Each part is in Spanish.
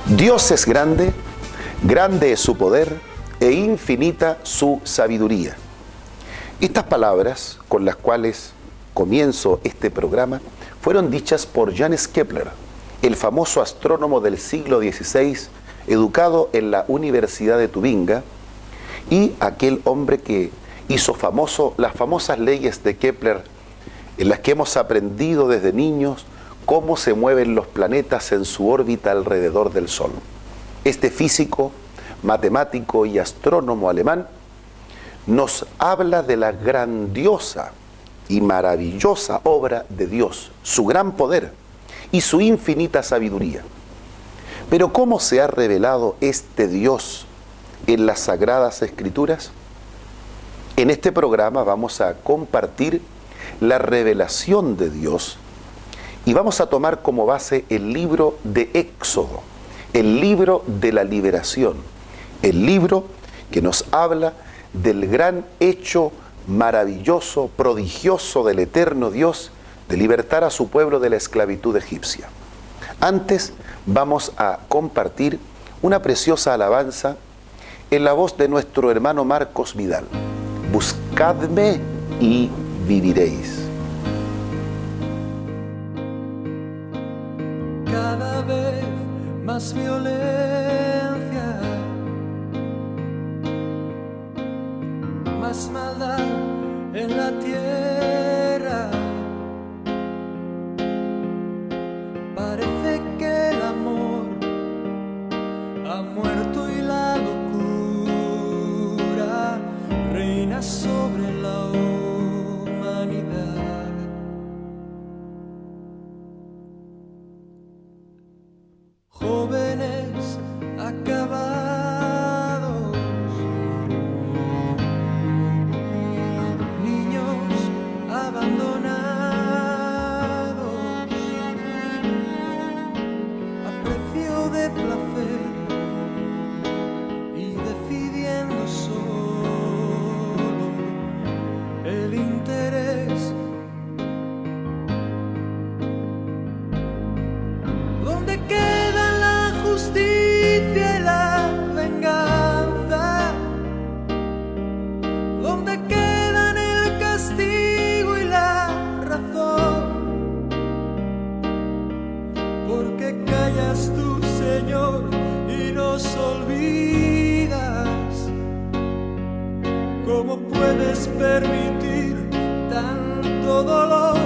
Dios es grande, grande es su poder e infinita su sabiduría. Estas palabras con las cuales comienzo este programa fueron dichas por Johannes Kepler, el famoso astrónomo del siglo XVI, educado en la Universidad de Tubinga, y aquel hombre que hizo las famosas leyes de Kepler, en las que hemos aprendido desde niños cómo se mueven los planetas en su órbita alrededor del Sol. Este físico, matemático y astrónomo alemán nos habla de la grandiosa y maravillosa obra de Dios, su gran poder y su infinita sabiduría. Pero ¿cómo se ha revelado este Dios en las Sagradas Escrituras? En este programa vamos a compartir la revelación de Dios y vamos a tomar como base el libro de Éxodo, el libro de la liberación, el libro que nos habla del gran hecho maravilloso, prodigioso del eterno Dios de libertar a su pueblo de la esclavitud egipcia. Antes vamos a compartir una preciosa alabanza en la voz de nuestro hermano Marcos Vidal. Buscadme y viviréis. Cada vez más violencia, más maldad en la tierra. Parece que el amor ha muerto y la locura reina sobre la humanidad. Jóvenes acabados, niños abandonados, a precio de placer y decidiendo solo el interés. ¿Dónde queda la justicia y la venganza? ¿Dónde quedan el castigo y la razón? ¿Por qué callas tú, Señor, y nos olvidas? ¿Cómo puedes permitir tanto dolor?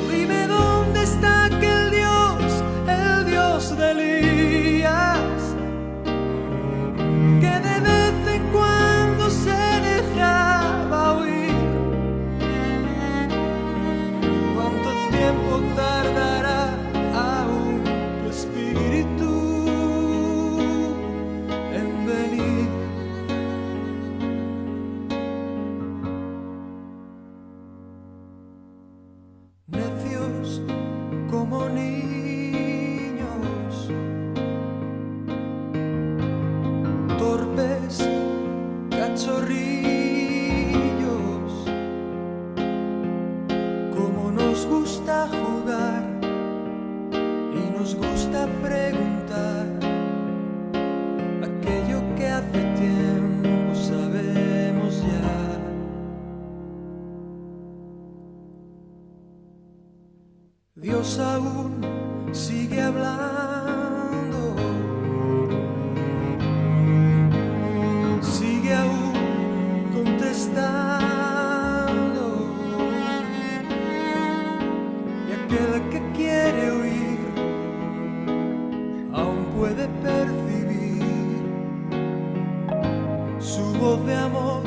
Dime dónde está aquel Dios, el Dios de Elías, que de vez en cuando se dejaba oír. ¿Cuánto tiempo tardará aún tu espíritu en venir? Necios como niños, torpes cachorrillos, como nos gusta jugar y nos gusta preguntar aquello que hace tiempo sabemos ya. Dios aún sigue hablando, sigue aún contestando, y aquel que quiere oír aún puede percibir su voz de amor.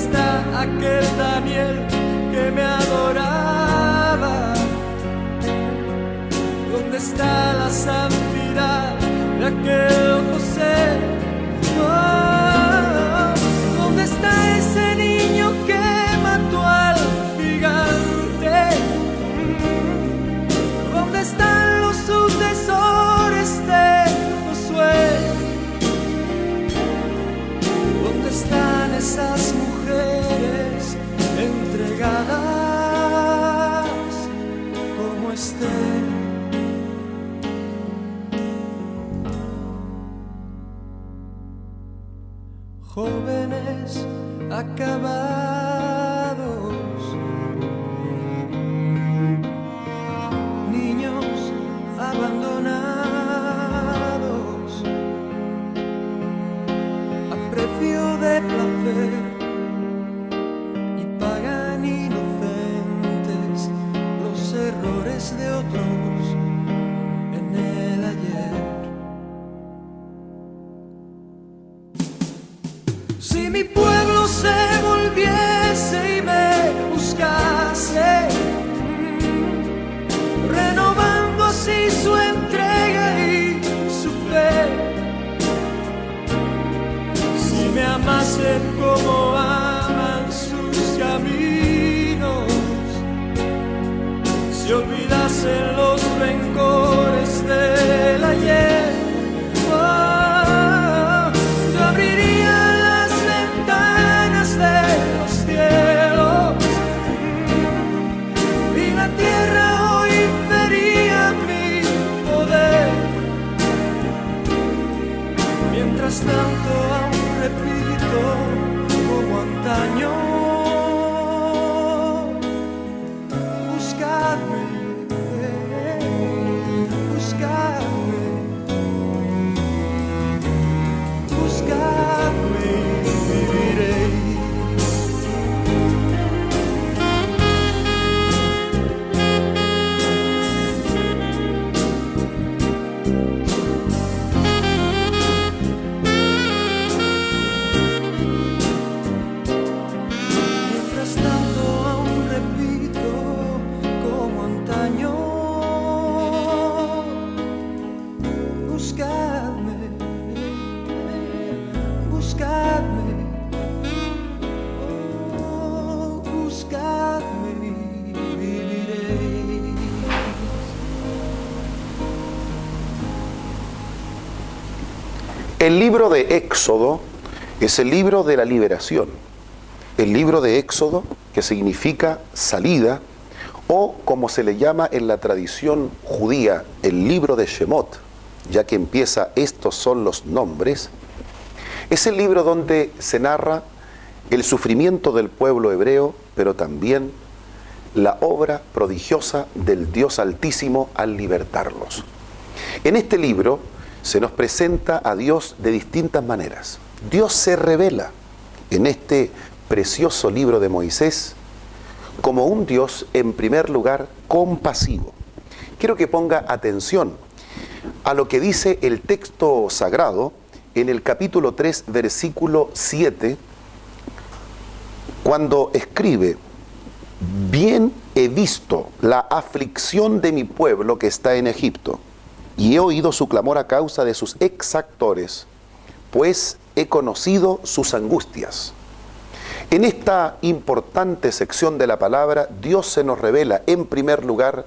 está aquel Daniel que me adoraba? ¿Dónde está la santidad de aquel José? Oh, ¿dónde está ese niño que mató al gigante? ¿Dónde están los sucesores de Josué? ¿Dónde están esas mujeres entregadas como Esther? Jóvenes acabados, niños abandonados, a precio de placer, y pagan inocentes los errores de otros en el ayer. Si mi pueblo se volviese y me buscase, renovando así su entrega y su fe, si me amasen como aman sus caminos, si olvidasen los rencores del ayer, oh, yo abriría de los cielos y la tierra hoy vería mi poder. Mientras tanto aún repito como antaño: buscadme, buscadme, buscadme y viviréis. El libro de Éxodo es el libro de la liberación. El libro de Éxodo, que significa salida, o como se le llama en la tradición judía, el libro de Shemot, ya que empieza estos son los nombres, es el libro donde se narra el sufrimiento del pueblo hebreo, pero también la obra prodigiosa del Dios Altísimo al libertarlos. En este libro se nos presenta a Dios de distintas maneras. Dios se revela en este precioso libro de Moisés como un Dios, en primer lugar, compasivo. Quiero que ponga atención a lo que dice el texto sagrado en el capítulo 3, versículo 7, cuando escribe: bien he visto la aflicción de mi pueblo que está en Egipto, y he oído su clamor a causa de sus exactores, pues he conocido sus angustias. En esta importante sección de la palabra, Dios se nos revela en primer lugar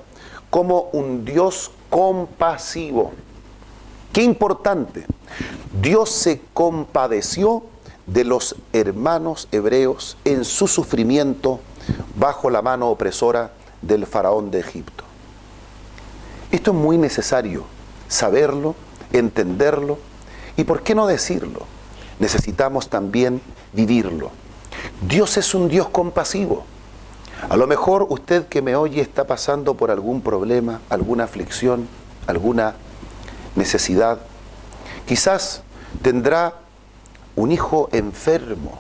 como un Dios compasivo. ¡Qué importante! Dios se compadeció de los hermanos hebreos en su sufrimiento bajo la mano opresora del faraón de Egipto. Esto es muy necesario saberlo, entenderlo y, ¿por qué no decirlo? Necesitamos también vivirlo. Dios es un Dios compasivo. A lo mejor usted que me oye está pasando por algún problema, alguna aflicción, alguna necesidad. Quizás tendrá un hijo enfermo,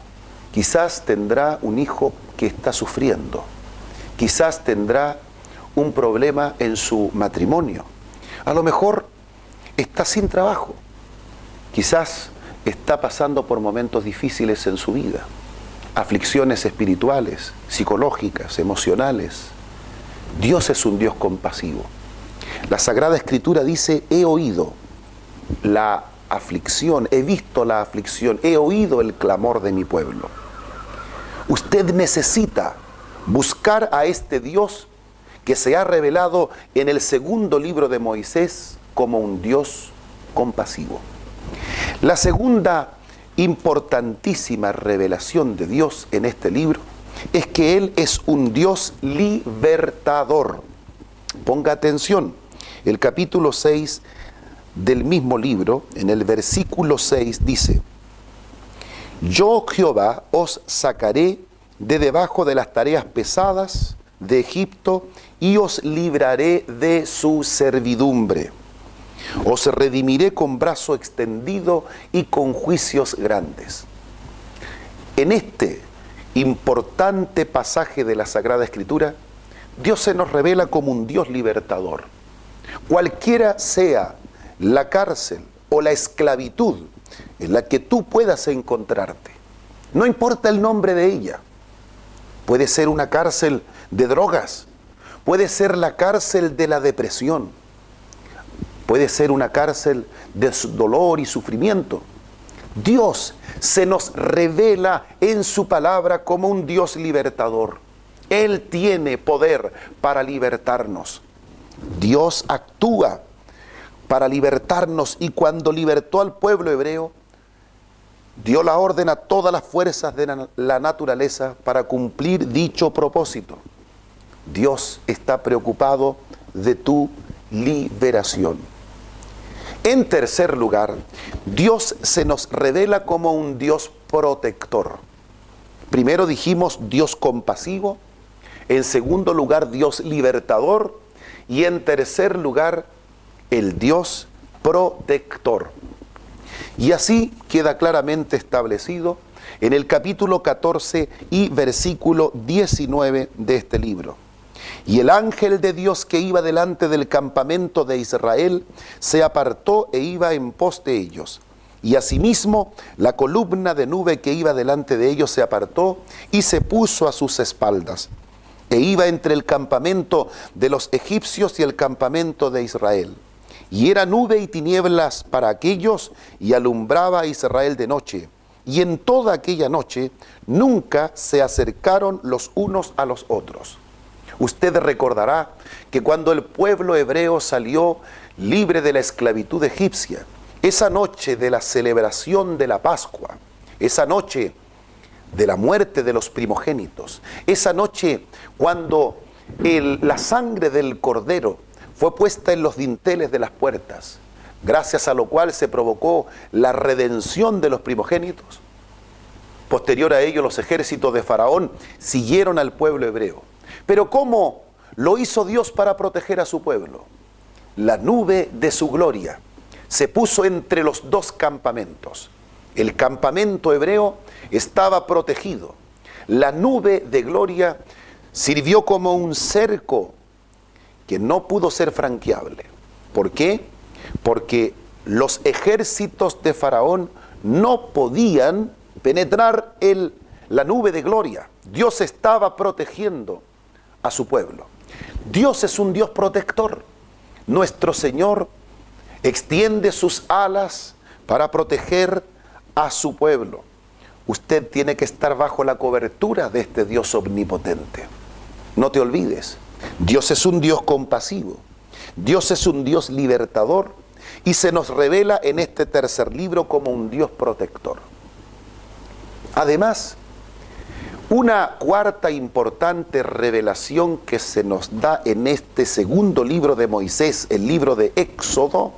quizás tendrá un hijo que está sufriendo, quizás tendrá un problema en su matrimonio, a lo mejor está sin trabajo, quizás está pasando por momentos difíciles en su vida. aflicciones espirituales, psicológicas, emocionales. Dios es un Dios compasivo. La Sagrada Escritura dice: he oído la aflicción, he visto la aflicción, he oído el clamor de mi pueblo. Usted necesita buscar a este Dios que se ha revelado en el segundo libro de Moisés como un Dios compasivo. La segunda importantísima revelación de Dios en este libro es que Él es un Dios libertador. Ponga atención, el capítulo 6 del mismo libro, en el versículo 6 dice: yo, Jehová, os sacaré de debajo de las tareas pesadas de Egipto y os libraré de su servidumbre. Os redimiré con brazo extendido y con juicios grandes. En este importante pasaje de la Sagrada Escritura, Dios se nos revela como un Dios libertador. Cualquiera sea la cárcel o la esclavitud en la que tú puedas encontrarte, no importa el nombre de ella. Puede ser una cárcel de drogas, puede ser la cárcel de la depresión, puede ser una cárcel de dolor y sufrimiento. Dios se nos revela en su palabra como un Dios libertador. Él tiene poder para libertarnos. Dios actúa para libertarnos, y cuando libertó al pueblo hebreo, dio la orden a todas las fuerzas de la naturaleza para cumplir dicho propósito. Dios está preocupado de tu liberación. En tercer lugar, Dios se nos revela como un Dios protector. Primero dijimos Dios compasivo, en segundo lugar Dios libertador, y en tercer lugar el Dios protector. Y así queda claramente establecido en el capítulo 14 y versículo 19 de este libro. Y el ángel de Dios que iba delante del campamento de Israel se apartó e iba en pos de ellos. Y asimismo la columna de nube que iba delante de ellos se apartó y se puso a sus espaldas. E iba entre el campamento de los egipcios y el campamento de Israel. Y era nube y tinieblas para aquellos, y alumbraba a Israel de noche. Y en toda aquella noche nunca se acercaron los unos a los otros. Usted recordará que cuando el pueblo hebreo salió libre de la esclavitud egipcia, esa noche de la celebración de la Pascua, esa noche de la muerte de los primogénitos, esa noche cuando la sangre del cordero fue puesta en los dinteles de las puertas, gracias a lo cual se provocó la redención de los primogénitos. Posterior a ello, los ejércitos de Faraón siguieron al pueblo hebreo. Pero ¿cómo lo hizo Dios para proteger a su pueblo? La nube de su gloria se puso entre los dos campamentos. El campamento hebreo estaba protegido. La nube de gloria sirvió como un cerco que no pudo ser franqueable. ¿Por qué? Porque los ejércitos de Faraón no podían penetrar la nube de gloria. Dios estaba protegiendo a su pueblo. Dios es un Dios protector. Nuestro Señor extiende sus alas para proteger a su pueblo. Usted tiene que estar bajo la cobertura de este Dios omnipotente. No te olvides, Dios es un Dios compasivo, Dios es un Dios libertador, y se nos revela en este tercer libro como un Dios protector. Además, una cuarta importante revelación que se nos da en este segundo libro de Moisés, el libro de Éxodo,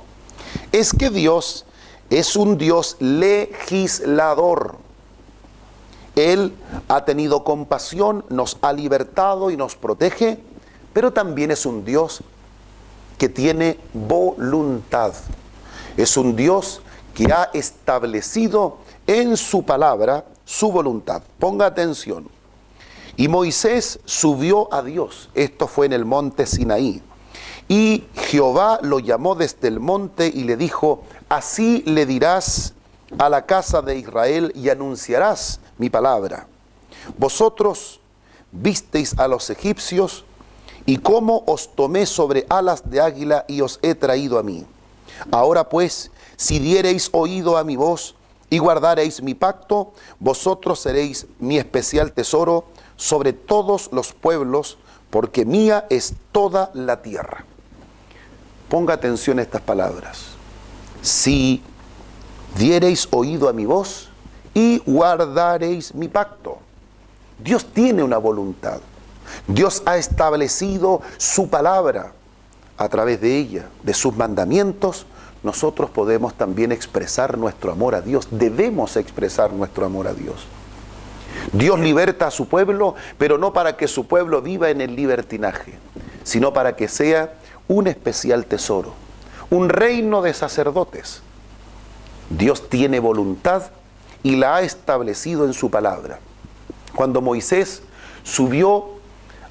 es que Dios es un Dios legislador. Él ha tenido compasión, nos ha libertado y nos protege, pero también es un Dios que tiene voluntad. Es un Dios que ha establecido en su palabra su voluntad. Ponga atención. Y Moisés subió a Dios. Esto fue en el monte Sinaí. Y Jehová lo llamó desde el monte y le dijo: así le dirás a la casa de Israel y anunciarás mi palabra. Vosotros visteis a los egipcios, y cómo os tomé sobre alas de águila y os he traído a mí. Ahora pues, si diereis oído a mi voz y guardareis mi pacto, vosotros seréis mi especial tesoro sobre todos los pueblos, porque mía es toda la tierra. Ponga atención a estas palabras. Si diereis oído a mi voz y guardareis mi pacto. Dios tiene una voluntad. Dios ha establecido su palabra. A través de ella, de sus mandamientos, nosotros podemos también expresar nuestro amor a Dios. Debemos expresar nuestro amor a Dios. Dios liberta a su pueblo, pero no para que su pueblo viva en el libertinaje, sino para que sea un especial tesoro, un reino de sacerdotes. Dios tiene voluntad y la ha establecido en su palabra. Cuando Moisés subió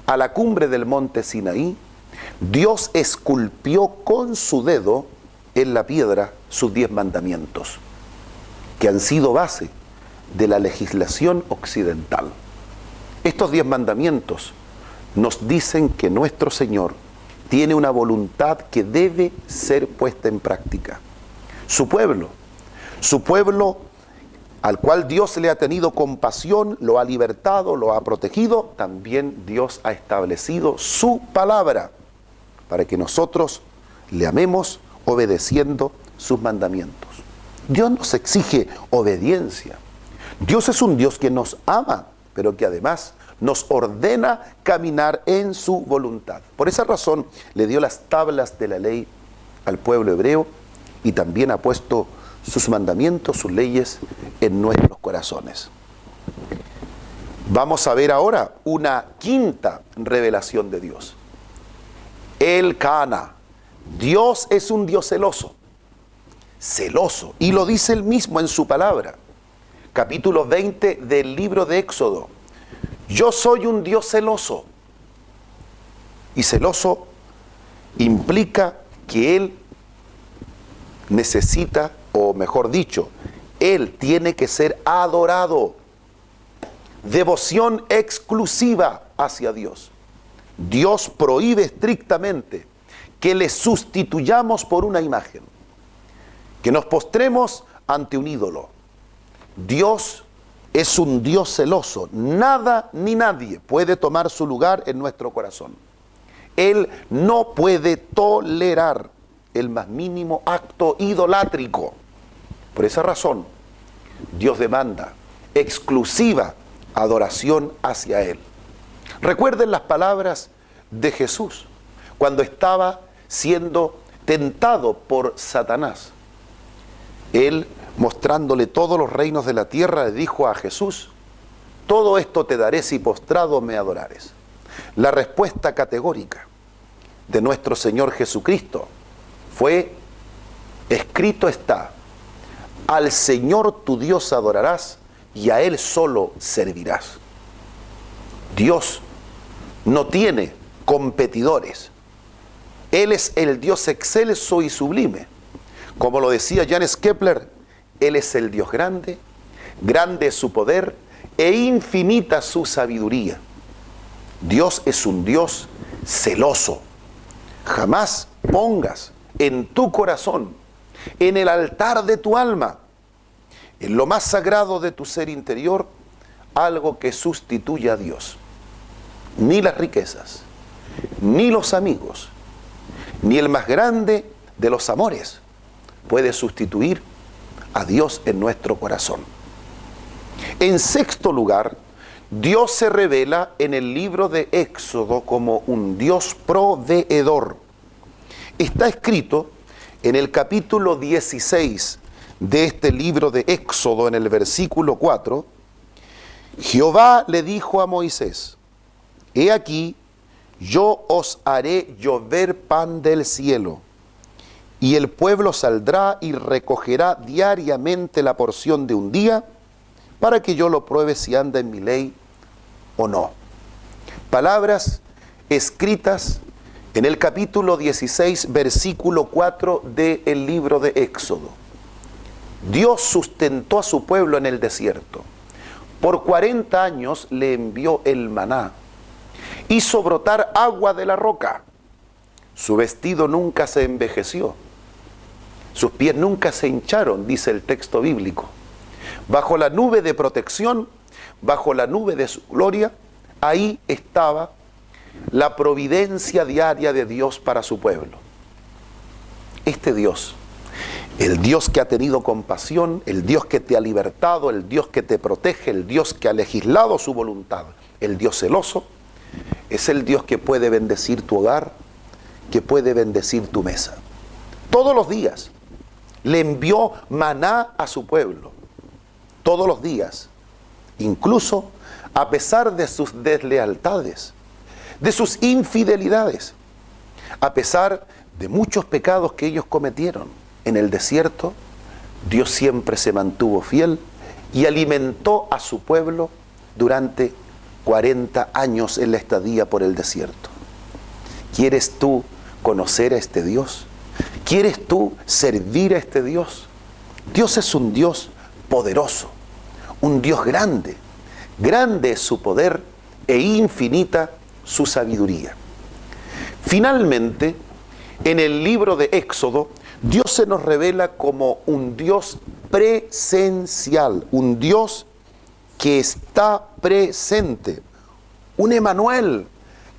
a la cumbre del monte Sinaí, Dios esculpió con su dedo en la piedra sus 10 mandamientos, que han sido base de la legislación occidental. Estos 10 mandamientos nos dicen que nuestro Señor tiene una voluntad que debe ser puesta en práctica. Su pueblo al cual Dios le ha tenido compasión, lo ha libertado, lo ha protegido, también Dios ha establecido su palabra para que nosotros le amemos obedeciendo sus mandamientos. Dios nos exige obediencia. Dios es un Dios que nos ama, pero que además nos ordena caminar en su voluntad. Por esa razón le dio las tablas de la ley al pueblo hebreo y también ha puesto sus mandamientos, sus leyes en nuestros corazones. Vamos a ver ahora una quinta revelación de Dios. El Cana. Dios es un Dios celoso. Celoso. Y lo dice él mismo en su palabra. Capítulo 20 del libro de Éxodo. Yo soy un Dios celoso. Y celoso implica que Él necesita, o mejor dicho, Él tiene que ser adorado. Devoción exclusiva hacia Dios. Dios prohíbe estrictamente que le sustituyamos por una imagen, que nos postremos ante un ídolo. Dios es un Dios celoso. Nada ni nadie puede tomar su lugar en nuestro corazón. Él no puede tolerar el más mínimo acto idolátrico. Por esa razón, Dios demanda exclusiva adoración hacia Él. Recuerden las palabras de Jesús cuando estaba siendo tentado por Satanás. Él, mostrándole todos los reinos de la tierra, le dijo a Jesús: todo esto te daré si postrado me adorares. La respuesta categórica de nuestro Señor Jesucristo fue: escrito está, al Señor tu Dios adorarás y a Él solo servirás. Dios no tiene competidores. Él es el Dios excelso y sublime. Como lo decía Jan Kepler, Él es el Dios grande, grande es su poder e infinita su sabiduría. Dios es un Dios celoso. Jamás pongas en tu corazón, en el altar de tu alma, en lo más sagrado de tu ser interior, algo que sustituya a Dios. Ni las riquezas, ni los amigos, ni el más grande de los amores puede sustituir a Dios en nuestro corazón. En sexto lugar, Dios se revela en el libro de Éxodo como un Dios proveedor. Está escrito en el capítulo 16 de este libro de Éxodo, en el versículo 4, Jehová le dijo a Moisés: he aquí, yo os haré llover pan del cielo, y el pueblo saldrá y recogerá diariamente la porción de un día, para que yo lo pruebe si anda en mi ley o no. Palabras escritas en el capítulo 16, versículo 4 del libro de Éxodo. Dios sustentó a su pueblo en el desierto. Por 40 años le envió el maná. Hizo brotar agua de la roca. Su vestido nunca se envejeció. Sus pies nunca se hincharon, dice el texto bíblico. Bajo la nube de protección, bajo la nube de su gloria, ahí estaba la providencia diaria de Dios para su pueblo. Este Dios, el Dios que ha tenido compasión, el Dios que te ha libertado, el Dios que te protege, el Dios que ha legislado su voluntad, el Dios celoso, es el Dios que puede bendecir tu hogar, que puede bendecir tu mesa. Todos los días le envió maná a su pueblo. Todos los días, incluso a pesar de sus deslealtades, de sus infidelidades, a pesar de muchos pecados que ellos cometieron en el desierto, Dios siempre se mantuvo fiel y alimentó a su pueblo durante 40 años en la estadía por el desierto. ¿Quieres tú conocer a este Dios? ¿Quieres tú servir a este Dios? Dios es un Dios poderoso, un Dios grande. Grande es su poder e infinita su sabiduría. Finalmente, en el libro de Éxodo, Dios se nos revela como un Dios presencial, un Dios que está presente, un Emmanuel,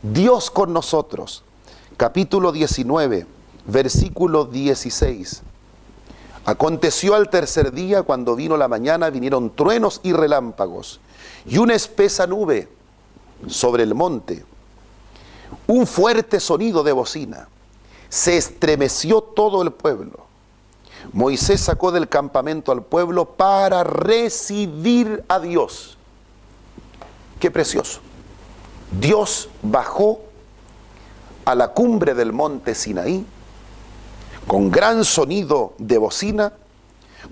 Dios con nosotros. Capítulo 19, versículo 16. Aconteció al tercer día, cuando vino la mañana, vinieron truenos y relámpagos, y una espesa nube sobre el monte, un fuerte sonido de bocina. Se estremeció todo el pueblo. Moisés sacó del campamento al pueblo para recibir a Dios. ¡Qué precioso! Dios bajó a la cumbre del monte Sinaí con gran sonido de bocina,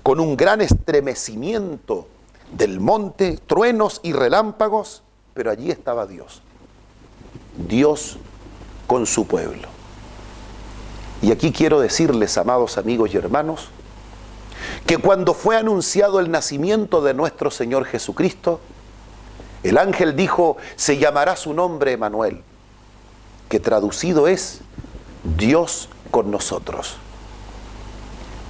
con un gran estremecimiento del monte, truenos y relámpagos, pero allí estaba Dios. Dios con su pueblo. Y aquí quiero decirles, amados amigos y hermanos, que cuando fue anunciado el nacimiento de nuestro Señor Jesucristo, el ángel dijo: se llamará su nombre Emmanuel, que traducido es Dios con nosotros.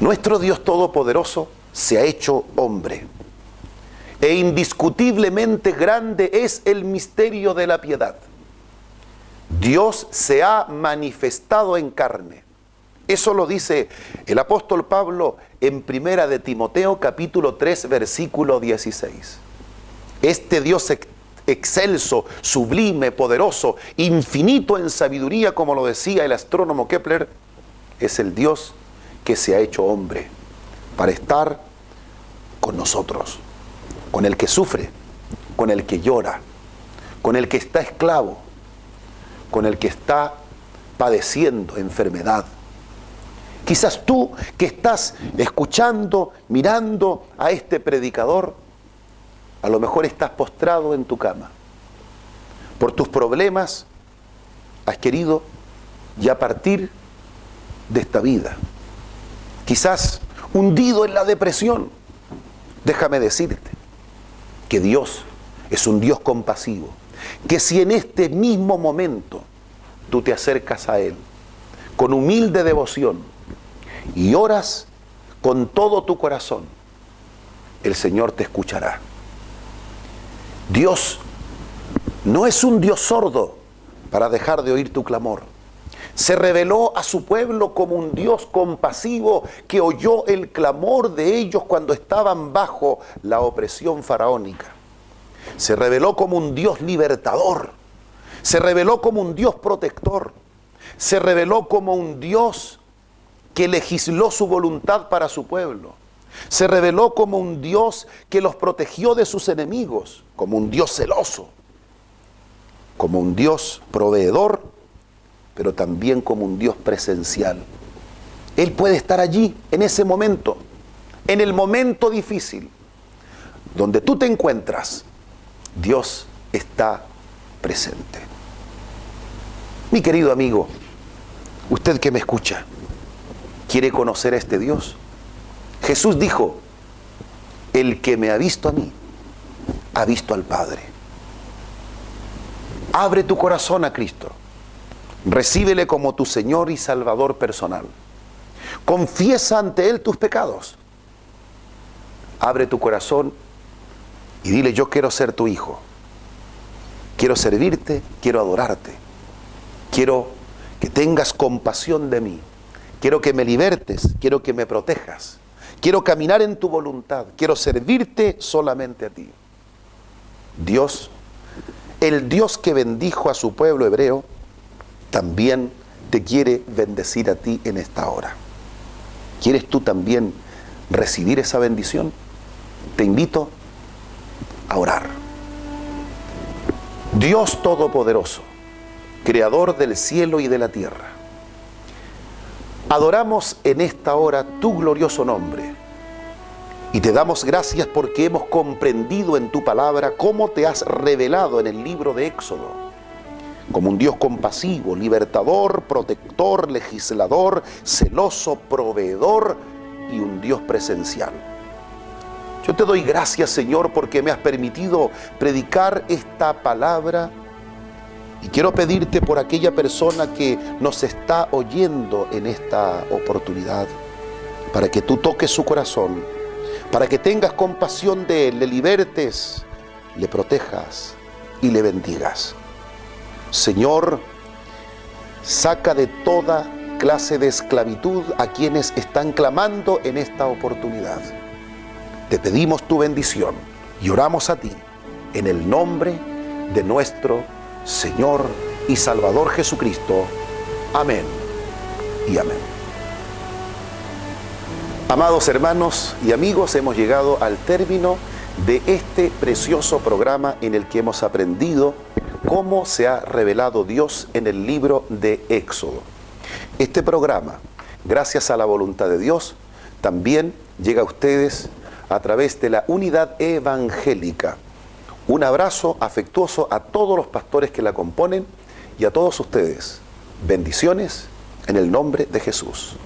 Nuestro Dios Todopoderoso se ha hecho hombre, e indiscutiblemente grande es el misterio de la piedad. Dios se ha manifestado en carne. Eso lo dice el apóstol Pablo en Primera de Timoteo, capítulo 3, versículo 16. Este Dios excelso, sublime, poderoso, infinito en sabiduría, como lo decía el astrónomo Kepler, es el Dios que se ha hecho hombre para estar con nosotros, con el que sufre, con el que llora, con el que está esclavo, con el que está padeciendo enfermedad. Quizás tú que estás escuchando, mirando a este predicador, a lo mejor estás postrado en tu cama. Por tus problemas has querido ya partir de esta vida. Quizás hundido en la depresión. Déjame decirte que Dios es un Dios compasivo, que si en este mismo momento tú te acercas a Él con humilde devoción y oras con todo tu corazón, el Señor te escuchará. Dios no es un Dios sordo para dejar de oír tu clamor. Se reveló a su pueblo como un Dios compasivo que oyó el clamor de ellos cuando estaban bajo la opresión faraónica. Se reveló como un Dios libertador. Se reveló como un Dios protector. Se reveló como un Dios que legisló su voluntad para su pueblo. Se reveló como un Dios que los protegió de sus enemigos, como un Dios celoso, como un Dios proveedor, pero también como un Dios presencial. Él puede estar allí, en ese momento, en el momento difícil, donde tú te encuentras. Dios está presente. Mi querido amigo, usted que me escucha, ¿quiere conocer a este Dios? Jesús dijo: el que me ha visto a mí, ha visto al Padre. Abre tu corazón a Cristo. Recíbele como tu Señor y Salvador personal. Confiesa ante Él tus pecados. Abre tu corazón y dile: yo quiero ser tu hijo. Quiero servirte, quiero adorarte. Quiero que tengas compasión de mí. Quiero que me libertes, quiero que me protejas. Quiero caminar en tu voluntad. Quiero servirte solamente a ti. Dios, el Dios que bendijo a su pueblo hebreo, también te quiere bendecir a ti en esta hora. ¿Quieres tú también recibir esa bendición? Te invito a orar. Dios Todopoderoso, Creador del cielo y de la tierra, adoramos en esta hora tu glorioso nombre y te damos gracias porque hemos comprendido en tu palabra cómo te has revelado en el libro de Éxodo, como un Dios compasivo, libertador, protector, legislador, celoso, proveedor y un Dios presencial. Yo te doy gracias, Señor, porque me has permitido predicar esta palabra. Y quiero pedirte por aquella persona que nos está oyendo en esta oportunidad, para que tú toques su corazón, para que tengas compasión de él, le libertes, le protejas y le bendigas. Señor, saca de toda clase de esclavitud a quienes están clamando en esta oportunidad. Te pedimos tu bendición y oramos a ti en el nombre de nuestro Señor y Salvador Jesucristo. Amén y amén. Amados hermanos y amigos, hemos llegado al término de este precioso programa en el que hemos aprendido cómo se ha revelado Dios en el libro de Éxodo. Este programa, gracias a la voluntad de Dios, también llega a ustedes a través de la Unidad Evangélica. Un abrazo afectuoso a todos los pastores que la componen y a todos ustedes. Bendiciones en el nombre de Jesús.